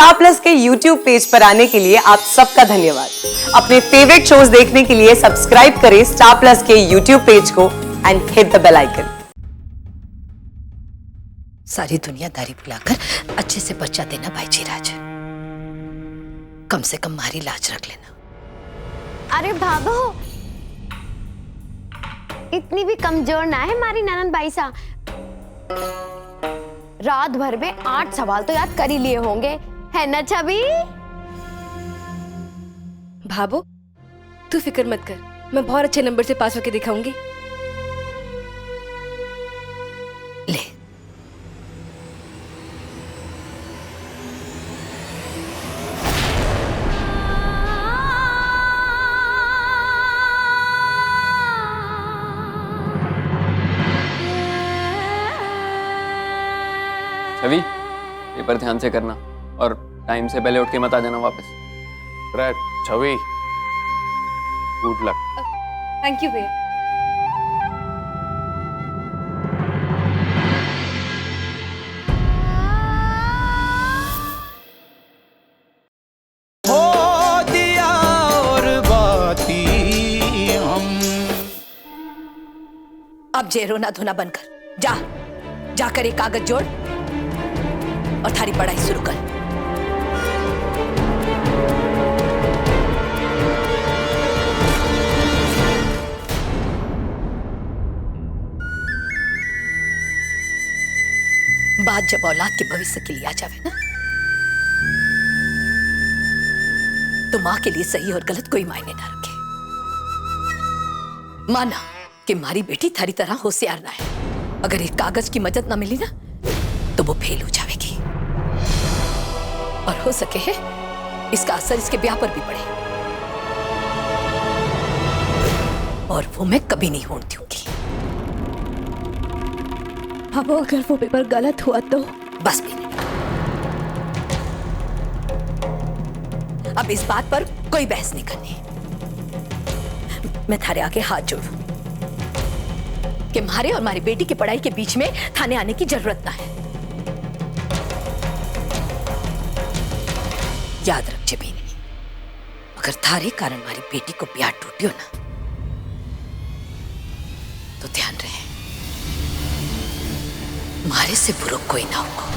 Star Plus के YouTube page पर आने के लिए आप सबका धन्यवाद। अपने फेवरेट शोज देखने के लिए सब्सक्राइब करें स्टार प्लस के YouTube पेज को and hit the bell icon. सारी दुनियादारी बुलाकर अच्छे से पर्चा देना भाई जीराज, कम से कम हमारी लाज रख लेना। अरे भाभो, इतनी भी कमजोर ना है हमारी ननद बाई सा। रात भर में 8 सवाल तो याद कर ही लिए होंगे, है ना छवि? भाभो तू फिक्र मत कर, मैं बहुत अच्छे नंबर से पास होके दिखाऊंगी। ले छवि, पेपर ध्यान से करना और टाइम से पहले उठ के मत आ जाना वापस। छवि, गुड लक। थैंक यू भैया। हो दिया और बाती हम। अब जे रोना धोना बनकर जा, जाकर एक कागज जोड़ और थारी पढ़ाई शुरू कर। बात जब औलाद के भविष्य के लिए आ जावे ना, तो मां के लिए सही और गलत कोई मायने ना रखे। माना कि हमारी बेटी थारी तरह होशियार ना है, अगर एक कागज की मदद ना मिली ना तो वो फेल हो जाएगी, और हो सके है इसका असर इसके ब्याह पर भी पड़े, और वो मैं कभी नहीं होने दूंगी। भाभो अगर वो पेपर गलत हुआ तो? बस भी नहीं। अब इस बात पर कोई बहस नहीं करनी। मैं थारे आगे हाथ जोड़ू कि हमारे और हमारी बेटी की पढ़ाई के बीच में थाने आने की जरूरत ना है। याद रख जबीनी, अगर थारे कारण हमारी बेटी को ब्याह टूटियो ना, तो ध्यान रहे हमारे से बुरा कोई ना होगा।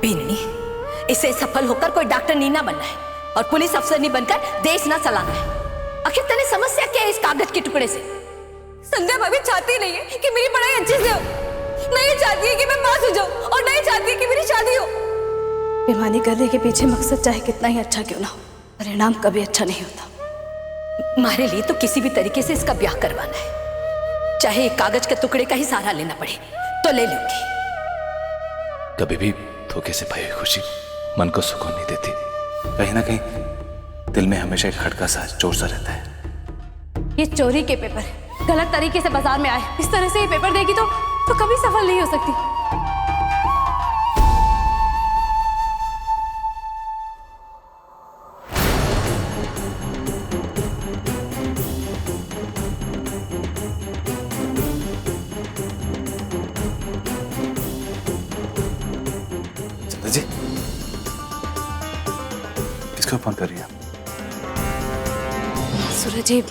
बीनी, इसे सफल होकर कोई डॉक्टर नहीं ना बनना है और पुलिस अफसर नहीं बनकर देश ना चलाना है। आखिर तेरी समस्या क्या है इस कागज के टुकड़े से? संध्या भाभी चाहती नहीं है कि मेरी पढ़ाई अच्छे से हो, नहीं चाहती है कि मैं पास हो जाऊं, और नहीं चाहती है कि मेरी शादी हो। बेईमानी करने के पीछे मकसद चाहे कितना ही अच्छा क्यों ना हो, परिणाम कभी अच्छा नहीं होता। हमारे लिए तो किसी भी तरीके से इसका ब्याह करवाना है, चाहे एक कागज के टुकड़े का ही सहारा लेना पड़े तो ले लूंगी। कभी भी धोखे से भई हुई खुशी मन को सुकून नहीं देती, कहीं ना कहीं दिल में हमेशा एक खटका सा जोर सा रहता है। ये चोरी के पेपर है, गलत तरीके से बाजार में आए, इस तरह से ये पेपर देगी तो कभी सफल नहीं हो सकती। जी, किसको फोन कर रही है? सूरज जी,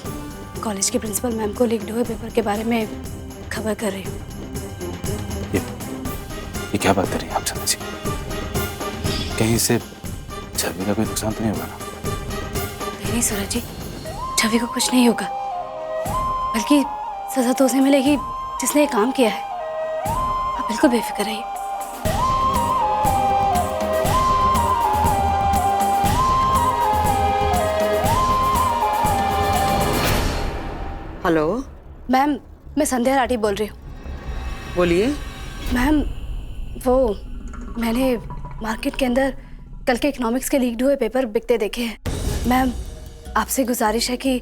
कॉलेज के प्रिंसिपल मैम को लीक्ड हुए पेपर के बारे में खबर कर रही हूँ। ये क्या बात कर रही हैं आप संध्या जी? कहीं इससे छवि का कोई नुकसान तो नहीं होगा ना? नहीं सूरज जी, छवि को कुछ नहीं होगा, बल्कि सजा तो उसे मिलेगी जिसने ये काम किया है। आप बिल्कुल बिल्कुल बेफिक्र रहिए। हेलो, मैम, मैं संध्या राठी बोल रही हूँ। बोलिए। मैम, वो मैंने मार्केट के अंदर कल के इकोनॉमिक्स के लीक्ड हुए पेपर बिकते देखे हैं। मैम, आपसे गुजारिश है कि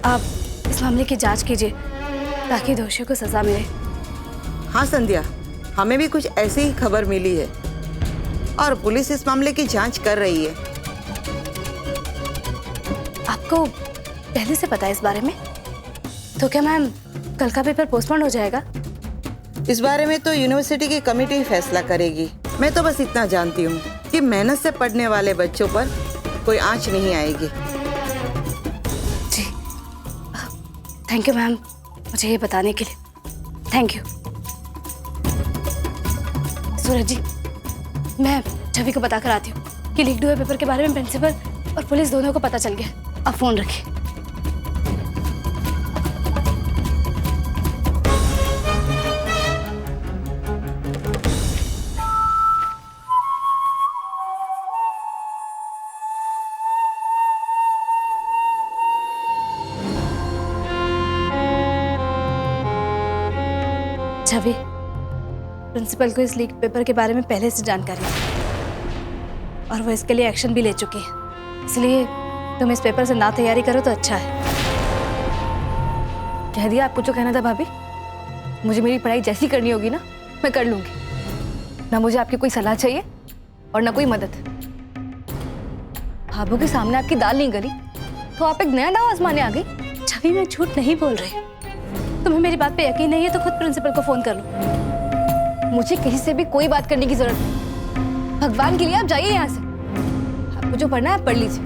आप इस मामले की जांच कीजिए ताकि दोषियों को सजा मिले। हाँ संध्या, हमें भी कुछ ऐसी ही खबर मिली है और पुलिस इस मामले की जांच कर रही है। आपको पहले से पता है इस बारे में? तो क्या मैम कल का पेपर पोस्टपोन हो जाएगा? इस बारे में तो यूनिवर्सिटी की कमेटी ही फैसला करेगी। मैं तो बस इतना जानती हूँ कि मेहनत से पढ़ने वाले बच्चों पर कोई आंच नहीं आएगी। जी, थैंक यू मैम, मुझे ये बताने के लिए थैंक यू। सूरज जी, मैं छवि को बता कर आती हूँ कि लीक्ड हुए पेपर के बारे में प्रिंसिपल और पुलिस दोनों को पता चल गया। आप फोन रखिए। छवि, प्रिंसिपल को इस लीक पेपर के बारे में पहले से जानकारी है और वो इसके लिए एक्शन भी ले चुकी है। इसलिए तुम इस पेपर से ना तैयारी करो तो अच्छा है। कह दिया आपको जो कहना था भाभी। मुझे मेरी पढ़ाई जैसी करनी होगी ना, मैं कर लूंगी। ना मुझे आपकी कोई सलाह चाहिए और ना कोई मदद। भाभू के सामने आपकी दाल नहीं गली तो आप एक नया दाव आजमाने आ गई। छवि, मैं झूठ नहीं बोल रही। तुम्हें मेरी बात पे यकीन नहीं है तो खुद प्रिंसिपल को फोन कर लो। मुझे किसी से भी कोई बात करने की जरूरत नहीं। भगवान के लिए आप जाइए यहाँ से। आपको जो पढ़ना है आप पढ़ लीजिए,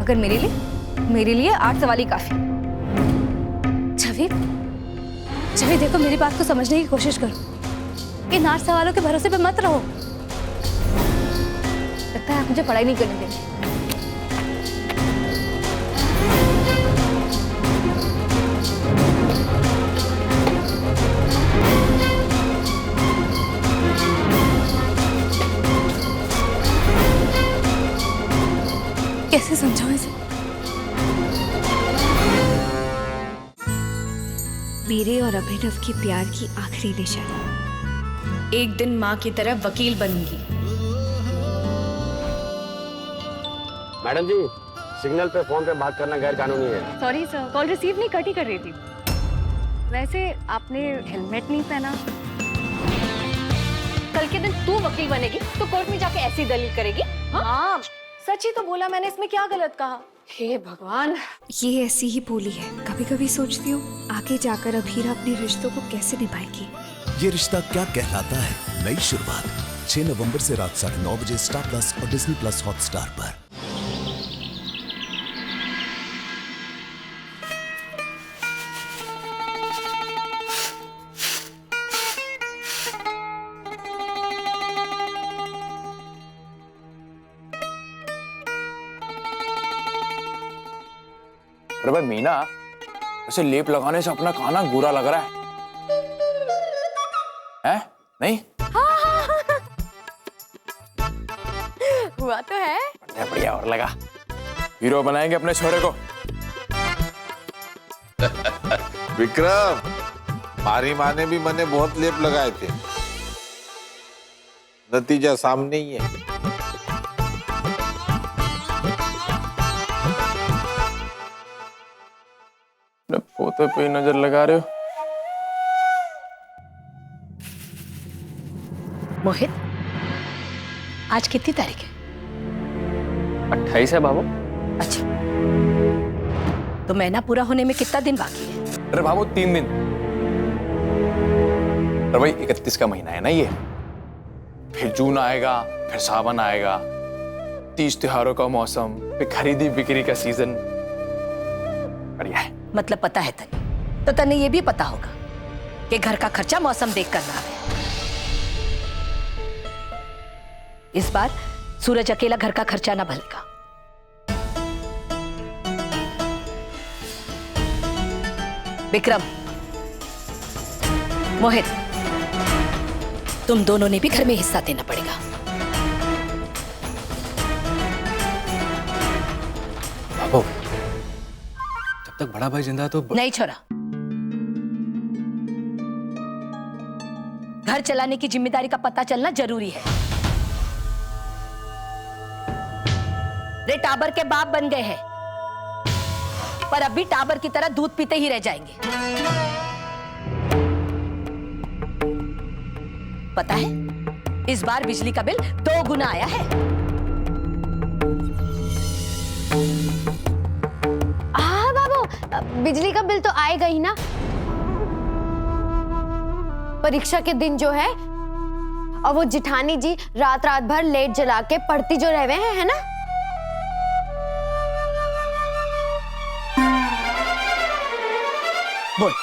मगर मेरे लिए 8 सवाल ही काफी। छवि, देखो, मेरी बात को समझने की कोशिश करो। इन 8 सवालों के भरोसे पे मत रहो। लगता है आप मुझे पढ़ाई नहीं करने देंगे। कैसे समझाऊं इसे? मेरे और अभिनव की प्यार की आखिरी निशानी। एक दिन माँ की तरह वकील बनूंगी। मैडम जी, सिग्नल पे फोन पे बात करना गैर कानूनी है। सॉरी सर, कॉल रिसीव नहीं कर रही थी। वैसे आपने हेलमेट नहीं पहना। कल के दिन तू वकील बनेगी तो कोर्ट में जाके ऐसी दलील करेगी? हाँ, सच ही तो बोला मैंने, इसमें क्या गलत कहा? हे भगवान, ये ऐसी ही बोली है। कभी कभी सोचती हूँ आगे जाकर अभीरा अपने रिश्तों को कैसे निभाएगी। ये रिश्ता क्या कहलाता है, नई शुरुआत 6 नवंबर से रात 9:30 बजे स्टार प्लस और डिज्नी प्लस हॉटस्टार पर। अरे भाई मीना, ऐसे लेप लगाने से अपना खाना गोरा लग रहा है नहीं? हुआ तो है। बढ़िया और लगा। हीरो बनाएंगे अपने छोरे को। विक्रम, हमारी माँ ने भी मैंने बहुत लेप लगाए थे, नतीजा सामने ही है। पोते पे नजर लगा रहे हो। मोहित, आज कितनी तारीख है? 28 है बाबू। अच्छा, तो महीना पूरा होने में कितना दिन बाकी है? अरे बाबू 3 दिन। अरे भाई 31 का महीना है ना ये, फिर जून आएगा, फिर सावन आएगा, 30 त्योहारों का मौसम, फिर खरीदी बिक्री का सीजन। बढ़िया है। मतलब पता है तने, तो तने ये भी पता होगा कि घर का खर्चा मौसम देख करना है। इस बार सूरज अकेला घर का खर्चा ना भरेगा। विक्रम, मोहित, तुम दोनों ने भी घर में हिस्सा देना पड़ेगा। बाबू, जब तक बड़ा भाई जिंदा है तो नहीं छोरा, घर चलाने की जिम्मेदारी का पता चलना जरूरी है। रे टाबर के बाप बन गए हैं, पर अब भी टाबर की तरह दूध पीते ही रह जाएंगे। पता है, इस बार बिजली का बिल 2 गुना आया है। हाँ बाबू, बिजली का बिल तो आएगा ही ना। परीक्षा के दिन जो है, और वो जिठानी जी रात रात भर लेट जला के पढ़ती जो रहे हैं, है ना? बोल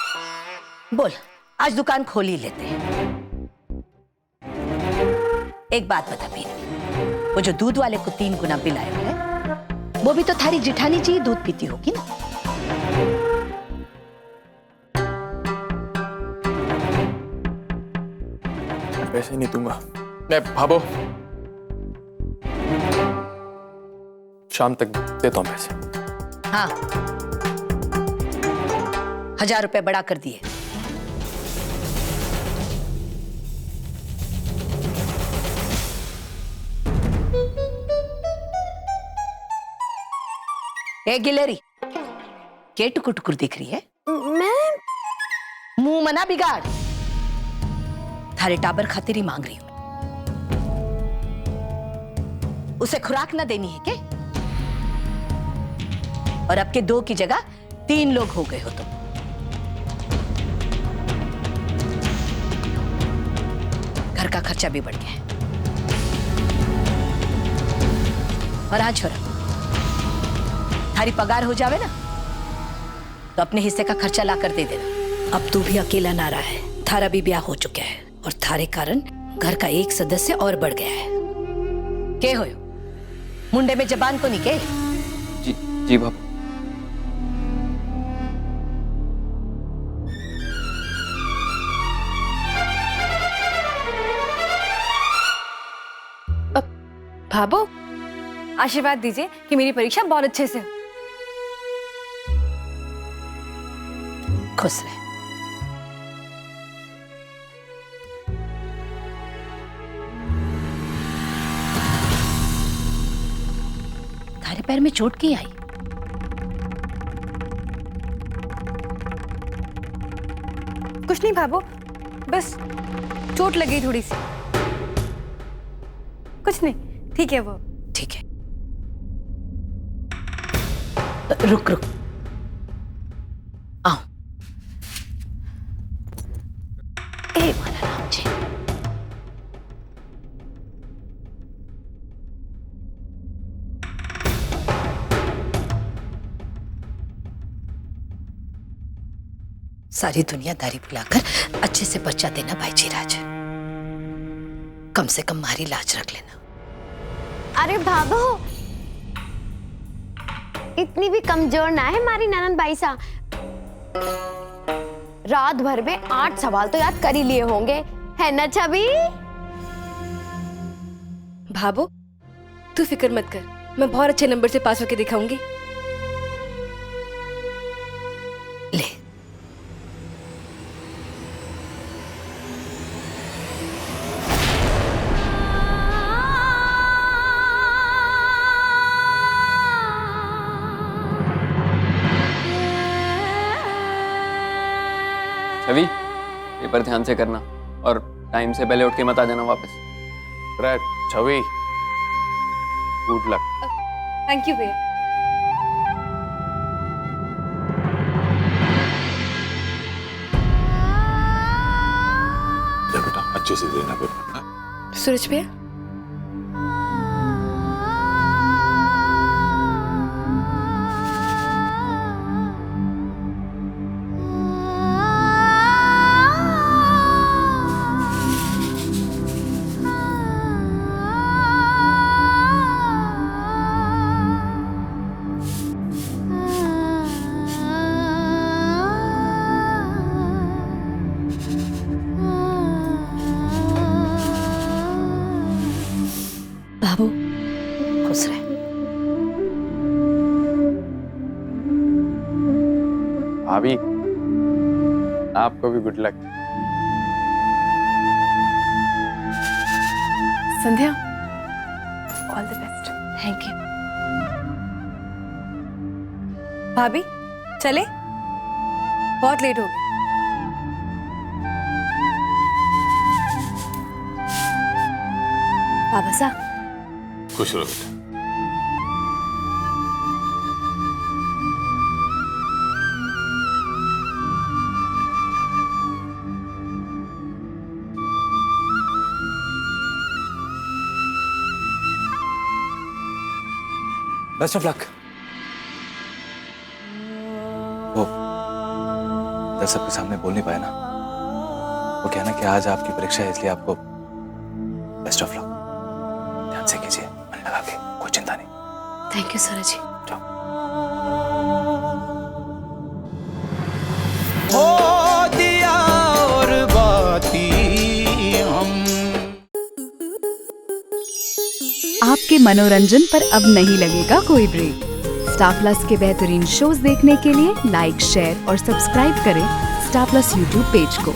बोल, आज दुकान खोल ही लेते हैं। एक बात बता पीर, वो जो दूध वाले को 3 गुना बिल आया है, वो भी तो थारी जिठानी जी दूध पीती होगी ना? पैसे नहीं दूंगा मैं भाबो, शाम तक देता हूं पैसे। हाँ, 1000 रुपए बढ़ा कर दिए। ए गिलेरी, क्या टुकुर टुकुर दिख रही है? मैं मुंह मना बिगाड़, थारे टाबर खातिर ही मांग रही हूं। उसे खुराक ना देनी है क्या? और अब के 2 की जगह 3 लोग हो गए हो तुम। घर का खर्चा भी बढ़ गया है। और हाँ छोरा, थारी पगार हो जावे ना, तो अपने हिस्से का खर्चा ला कर दे देना। अब तू भी अकेला ना रहा है, थारा भी ब्याह हो चुका है, और थारे कारण घर का एक सदस्य और बढ़ गया है। के हो मुंडे में जबान को नहीं के? जी बाबू। भाबो, आशीर्वाद दीजिए कि मेरी परीक्षा बहुत अच्छे से हो। खुश रहे। थारे पैर में चोट की आई? कुछ नहीं भाबो, बस चोट लगी थोड़ी सी। कुछ नहीं, ठीक है वो। ठीक है, रुक रुक, आओ। ए माना राम जी, सारी दुनियादारी बुलाकर अच्छे से पर्चा देना भाई जी राज। कम से कम हमारी लाज रख लेना। अरे भाभो, इतनी भी कमजोर ना है हमारी ननद बाई सा। रात भर में 8 सवाल तो याद कर ही लिए होंगे, है ना छवि? भाबो, तू फिक्र मत कर, मैं बहुत अच्छे नंबर से पास होके दिखाऊंगी। ले, छवि, पेपर ध्यान से करना और टाइम से पहले उठ के मत आ जाना वापस। छवि, गुड लक। थैंक यू भैया। बेटा अच्छे से देना पेपर। सूरज भैया, बाबू खुश रहे। भाभी आपको भी good luck. Sandhya, all the best. Thank you. भाभी चले, बहुत लेट हो गया। बाबा साहब खुश रहो बेटा। Best of luck. वो जब सबके सामने बोल नहीं पाए ना, वो कहना कि आज आपकी परीक्षा है इसलिए आपको बेस्ट ऑफ लक। ध्यान से कीजिए, मन लगा के, कोई चिंता नहीं। थैंक यू सूरज जी। हो दिया और बाती हम। आपके मनोरंजन पर अब नहीं लगेगा कोई ब्रेक। स्टार प्लस के बेहतरीन शोज देखने के लिए लाइक, शेयर और सब्सक्राइब करें स्टार प्लस यूट्यूब पेज को।